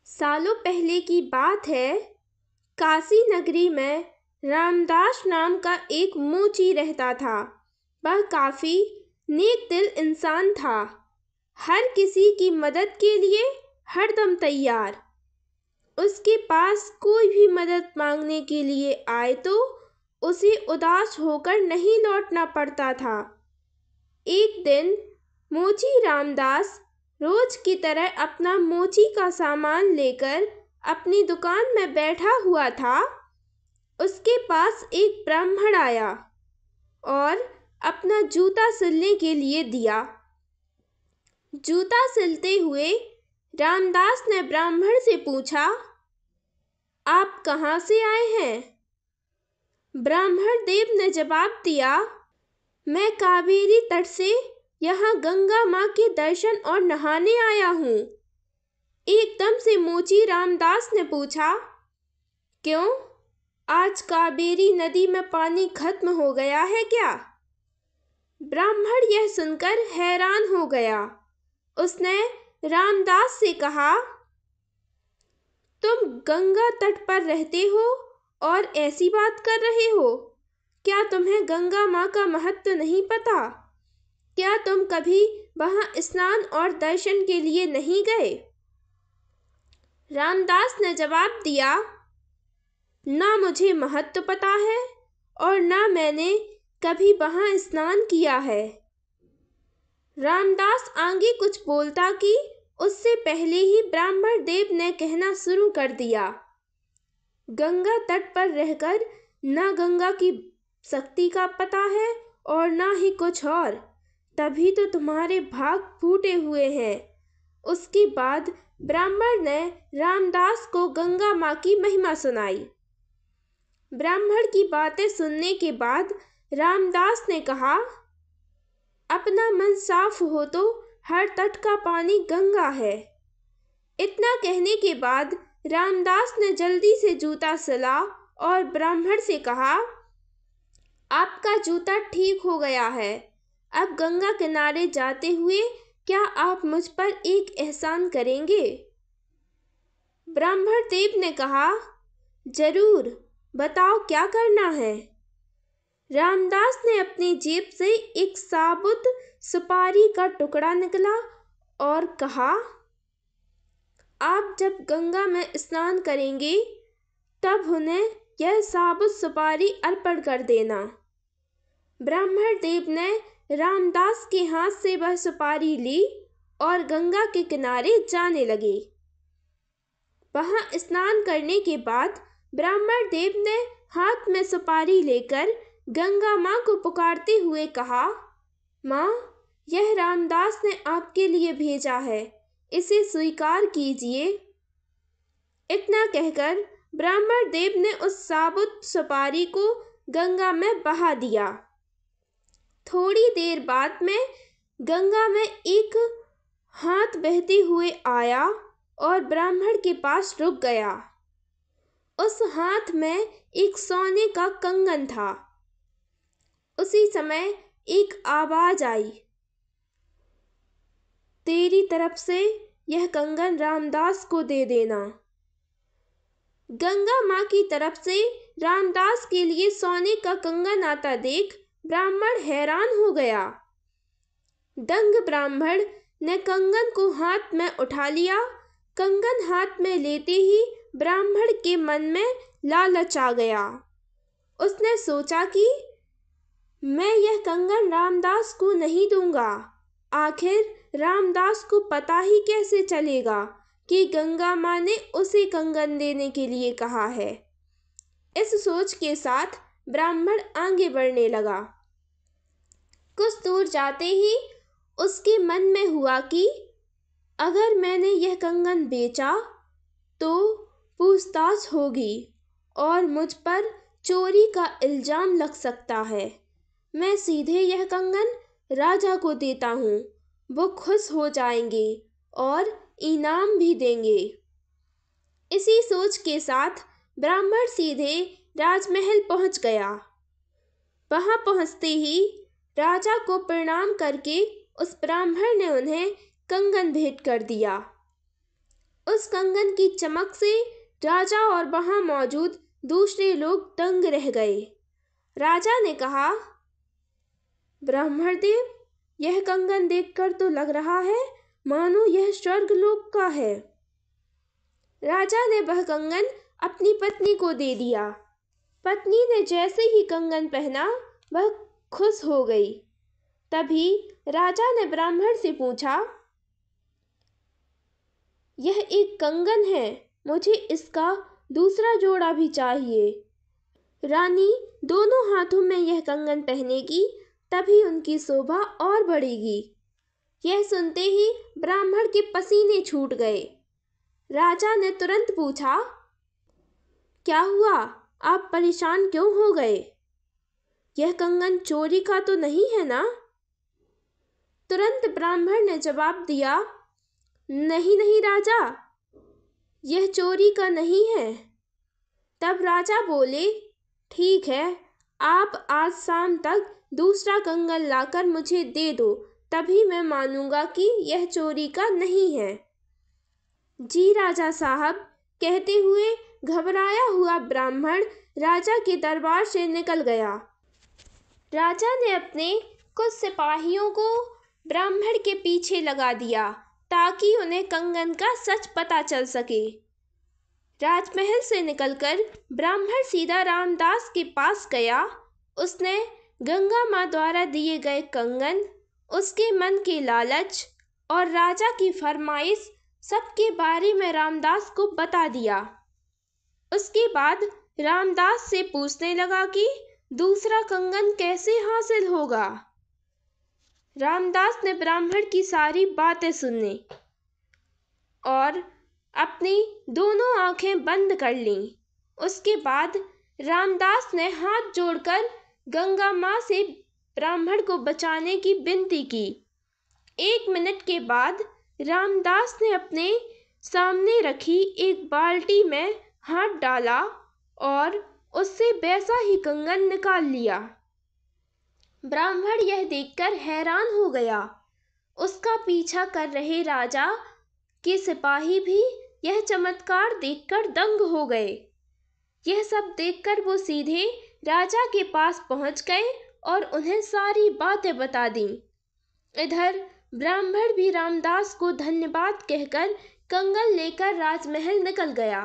सालों पहले की बात है। काशी नगरी में रामदास नाम का एक मोची रहता था। वह काफी नेक दिल इंसान था, हर किसी की मदद के लिए हरदम तैयार। उसके पास कोई भी मदद मांगने के लिए आए तो उसे उदास होकर नहीं लौटना पड़ता था। एक दिन मोची रामदास रोज की तरह अपना मोची का सामान लेकर अपनी दुकान में बैठा हुआ था। उसके पास एक ब्राह्मण आया और अपना जूता सिलने के लिए दिया। जूता सिलते हुए रामदास ने ब्राह्मण से पूछा, आप कहाँ से आए हैं? ब्राह्मण देव ने जवाब दिया, मैं कावेरी तट से यहाँ गंगा माँ के दर्शन और नहाने आया हूँ। एकदम से मोची रामदास ने पूछा, क्यों? आज कावेरी नदी में पानी खत्म हो गया है क्या? ब्राह्मण यह सुनकर हैरान हो गया। उसने रामदास से कहा, तुम गंगा तट पर रहते हो और ऐसी बात कर रहे हो? क्या तुम्हें गंगा माँ का महत्व नहीं पता? क्या तुम कभी वहां स्नान और दर्शन के लिए नहीं गए? रामदास ने जवाब दिया, ना मुझे महत्व पता है और ना मैंने कभी वहां स्नान किया है। रामदास आगे कुछ बोलता कि उससे पहले ही ब्राह्मण देव ने कहना शुरू कर दिया, गंगा तट पर रहकर ना गंगा की शक्ति का पता है और ना ही कुछ और, तभी तो तुम्हारे भाग फूटे हुए हैं। उसके बाद ब्राह्मण ने रामदास को गंगा माँ की महिमा सुनाई। ब्राह्मण की बातें सुनने के बाद रामदास ने कहा, अपना मन साफ हो तो हर तट का पानी गंगा है। इतना कहने के बाद रामदास ने जल्दी से जूता सिला और ब्राह्मण से कहा, आपका जूता ठीक हो गया है। अब गंगा किनारे जाते हुए क्या आप मुझ पर एक एहसान करेंगे? ब्राह्मण देव ने कहा, जरूर, बताओ क्या करना है। रामदास ने अपनी जेब से एक साबुत सुपारी का टुकड़ा निकाला और कहा, आप जब गंगा में स्नान करेंगे तब उन्हें यह साबुत सुपारी अर्पण कर देना। ब्राह्मण देव ने रामदास के हाथ से वह सुपारी ली और गंगा के किनारे जाने लगे। वहां स्नान करने के बाद ब्राह्मण देव ने हाथ में सुपारी लेकर गंगा माँ को पुकारते हुए कहा, माँ, यह रामदास ने आपके लिए भेजा है, इसे स्वीकार कीजिए। इतना कहकर ब्राह्मण देव ने उस साबुत सुपारी को गंगा में बहा दिया। थोड़ी देर बाद में गंगा में एक हाथ बहते हुए आया और ब्राह्मण के पास रुक गया। उस हाथ में एक सोने का कंगन था। उसी समय एक आवाज आई, तेरी तरफ से यह कंगन रामदास को दे देना। गंगा माँ की तरफ से रामदास के लिए सोने का कंगन आता देख ब्राह्मण हैरान हो गया। दंग ब्राह्मण ने कंगन को हाथ में उठा लिया। कंगन हाथ में लेते ही ब्राह्मण के मन में लालच आ गया। उसने सोचा कि मैं यह कंगन रामदास को नहीं दूंगा। आखिर रामदास को पता ही कैसे चलेगा कि गंगा माँ ने उसे कंगन देने के लिए कहा है। इस सोच के साथ ब्राह्मण आगे बढ़ने लगा। कुछ दूर जाते ही उसके मन में हुआ कि अगर मैंने यह कंगन बेचा तो पूछताछ होगी और मुझ पर चोरी का इल्जाम लग सकता है। मैं सीधे यह कंगन राजा को देता हूँ, वो खुश हो जाएंगे और इनाम भी देंगे। इसी सोच के साथ ब्राह्मण सीधे राजमहल पहुंच गया। वहां पहुंचते ही राजा को प्रणाम करके उस ब्राह्मण ने उन्हें कंगन भेंट कर दिया। उस कंगन की चमक से राजा और वहां मौजूद दूसरे लोग दंग रह गए। राजा ने कहा, ब्राह्मण देव, यह कंगन देखकर तो लग रहा है मानो यह स्वर्गलोक का है। राजा ने वह कंगन अपनी पत्नी को दे दिया। पत्नी ने जैसे ही कंगन पहना वह खुश हो गई। तभी राजा ने ब्राह्मण से पूछा, यह एक कंगन है, मुझे इसका दूसरा जोड़ा भी चाहिए। रानी दोनों हाथों में यह कंगन पहनेगी, तभी उनकी शोभा और बढ़ेगी। यह सुनते ही ब्राह्मण के पसीने छूट गए। राजा ने तुरंत पूछा, क्या हुआ, आप परेशान क्यों हो गए? यह कंगन चोरी का तो नहीं है ना? तुरंत ब्राह्मण ने जवाब दिया, नहीं नहीं राजा, यह चोरी का नहीं है। तब राजा बोले, ठीक है, आप आज शाम तक दूसरा कंगन लाकर मुझे दे दो, तभी मैं मानूंगा कि यह चोरी का नहीं है। जी राजा साहब, कहते हुए घबराया हुआ ब्राह्मण राजा के दरबार से निकल गया। राजा ने अपने कुछ सिपाहियों को ब्राह्मण के पीछे लगा दिया ताकि उन्हें कंगन का सच पता चल सके। राजमहल से निकलकर ब्राह्मण सीधा रामदास के पास गया। उसने गंगा माँ द्वारा दिए गए कंगन, उसके मन के लालच और राजा की फरमाइश सबके बारे में रामदास को बता दिया। उसके बाद रामदास से पूछने लगा कि दूसरा कंगन कैसे हासिल होगा। रामदास ने ब्राह्मण की सारी बातें सुनी और अपनी दोनों आंखें बंद कर लीं। उसके बाद रामदास ने हाथ जोड़कर गंगा माँ से ब्राह्मण को बचाने की विनती की। 1 मिनट के बाद रामदास ने अपने सामने रखी एक बाल्टी में हाथ डाला और उससे वैसा ही कंगन निकाल लिया। ब्राह्मण यह देखकर हैरान हो गया। उसका पीछा कर रहे राजा के सिपाही भी यह चमत्कार देखकर दंग हो गए। यह सब देखकर वो सीधे राजा के पास पहुंच गए और उन्हें सारी बातें बता दी। इधर ब्राह्मण भी रामदास को धन्यवाद कहकर कंगन लेकर राजमहल निकल गया।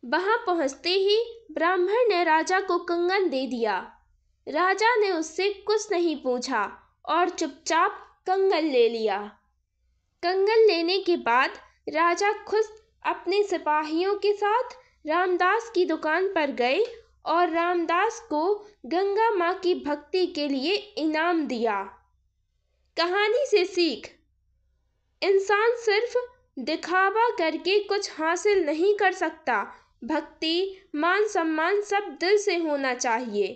वहां पहुंचते ही ब्राह्मण ने राजा को कंगन दे दिया। राजा ने उससे कुछ नहीं पूछा और चुपचाप कंगन ले लिया। कंगन लेने के बाद राजा खुद अपने सिपाहियों के साथ रामदास की दुकान पर गए और रामदास को गंगा माँ की भक्ति के लिए इनाम दिया। कहानी से सीख, इंसान सिर्फ दिखावा करके कुछ हासिल नहीं कर सकता। भक्ति, मान सम्मान सब दिल से होना चाहिए।